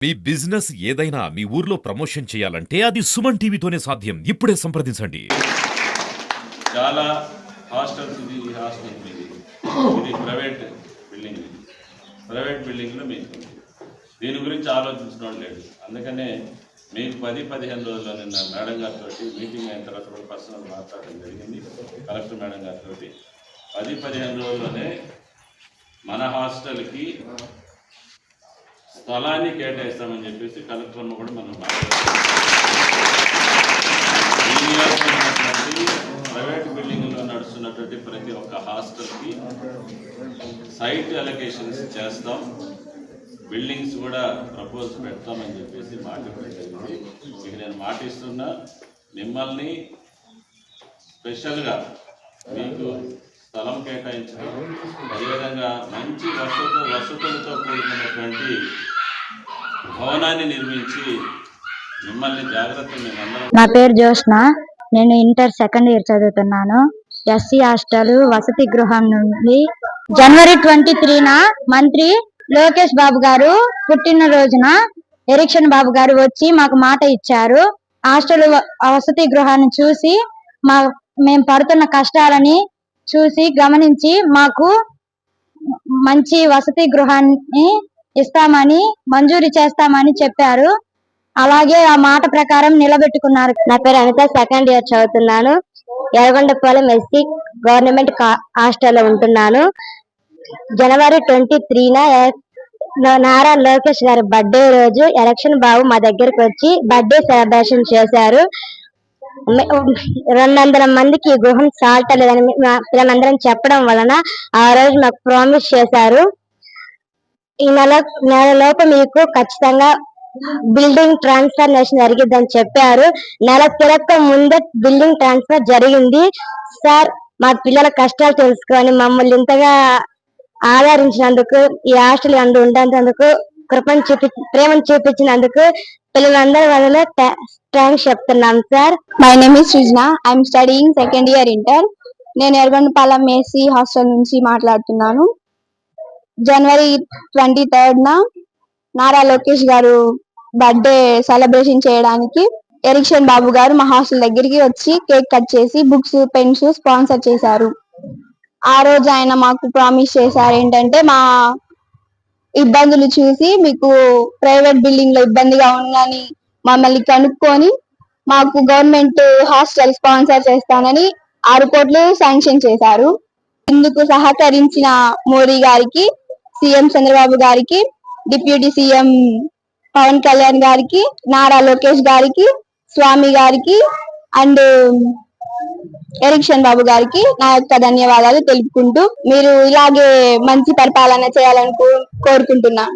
మీ business ఏదైనా మీ ఊర్లో promotion చేయాలంటే అది సుమన్ టీవీతోనే సాధ్యం. ఇప్పుడే సంప్రదించండి. చాలా హాస్టల్స్ ఇది హాస్టల్ ఇది ప్రైవేట్ బిల్డింగ్. ప్రైవేట్ బిల్డింగ్లో మీకు దీని గురించి ఆలోచించడం లేదు. అందుకనే మీకు 10-15 రోజుల్లో నిన్న మేడం గారితో మీటింగ్ అయిన తర్వాత కూడా పర్సనల్ మాట్లాడడం జరిగింది. కలెక్టర్ మేడం గారితో 10-15 రోజుల్లోనే మన హాస్టల్కి స్థలాన్ని కేటాయిస్తామని చెప్పేసి కలెక్టర్ను కూడా మనం ప్రైవేట్ బిల్డింగ్లో నడుస్తున్నటువంటి ప్రతి ఒక్క హాస్టల్కి సైట్ అలొకేషన్స్ చేస్తాం, బిల్డింగ్స్ కూడా ప్రపోజ్ పెడతామని చెప్పేసి మాట జరిగింది. ఇక నేను మాటిస్తున్నా, మిమ్మల్ని స్పెషల్గా మీకు స్థలం కేటాయించడం, అదేవిధంగా మంచి వసతులతో కూడుకున్నటువంటి భవనాన్ని నిర్మించి మిమ్మల్ని జాగ్రత్త. నా పేరు జోష్న, నేను ఇంటర్ సెకండ్ ఇయర్ చదువుతున్నాను. ఎస్సీ హాస్టల్ వసతి గృహం నుండి జనవరి 23న మంత్రి లోకేష్ బాబు గారు పుట్టినరోజున ఎరిక్షన్ బాబు గారు వచ్చి మాకు మాట ఇచ్చారు. హాస్టల్ వసతి గృహాన్ని చూసి మేము పడుతున్న కష్టాలని చూసి గమనించి మాకు మంచి వసతి గృహాన్ని ఇస్తామని మంజూరు చేస్తామని చెప్పారు. అలాగే ఆ మాట ప్రకారం నిలబెట్టుకున్నారు. నా పేరు అనిత, సెకండ్ ఇయర్ చదువుతున్నాను. ఎర్రగొండపాలెం ఎస్సీ గవర్నమెంట్ హాస్టల్లో ఉంటున్నాను. జనవరి 23న నారా లోకేష్ గారి బర్త్డే రోజు ఎలక్షన్ బాబు మా దగ్గరకు వచ్చి బర్త్డే సెలబ్రేషన్ చేశారు. 200 మందికి గృహం చాలలేదని మేమందరం చెప్పడం వలన ఆ రోజు మాకు ప్రామిస్ చేశారు. ఈ నెలలోపు మీకు ఖచ్చితంగా బిల్డింగ్ ట్రాన్స్ఫర్మేషన్ జరిగిద్దని చెప్పారు. నెల తిరక్క ముందే బిల్డింగ్ ట్రాన్స్ఫర్ జరిగింది. సార్, మా పిల్లల కష్టాలు తెలుసుకొని మమ్మల్ని ఇంతగా ఆదరించినందుకు, ఈ హాస్టల్ అందు ఉండేందుకు ప్రేమను చూపించినందుకు పిల్లలందరి వల్ల థ్యాంక్స్ చెప్తున్నాం sir. My name is Srujana. I'm studying second year inter. నేను ఎర్రగొండపాలెం ఏసీ హాస్టల్ నుంచి మాట్లాడుతున్నాను. జనవరి 23న నారా లోకేష్ గారు బర్త్డే సెలబ్రేషన్ చేయడానికి ఎరిక్షన్ బాబు గారు మా హాస్టల్ దగ్గరికి వచ్చి కేక్ కట్ చేసి బుక్స్, పెన్స్ స్పాన్సర్ చేశారు. ఆ రోజు ఆయన మాకు ప్రామిస్ చేశారు ఏంటంటే, మా ఇబ్బందులు చూసి మీకు ప్రైవేట్ బిల్డింగ్ లో ఇబ్బందిగా ఉందని మమ్మల్ని కనుక్కొని మాకు గవర్నమెంట్ హాస్టల్ స్పాన్సర్ చేస్తానని 6 కోట్లు శాంక్షన్ చేశారు. ఇందుకు సహకరించిన మోడీ గారికి, సీఎం చంద్రబాబు గారికి, డిప్యూటీ సీఎం పవన్ కళ్యాణ్ గారికి, నారా లోకేష్ గారికి, స్వామి గారికి అండ్ ఎరిక్షన్ బాబు గారికి నా యొక్క ధన్యవాదాలు తెలుపుకుంటూ, మీరు ఇలాగే మంచి పరిపాలన చేయాలని కోరుకుంటున్నాను.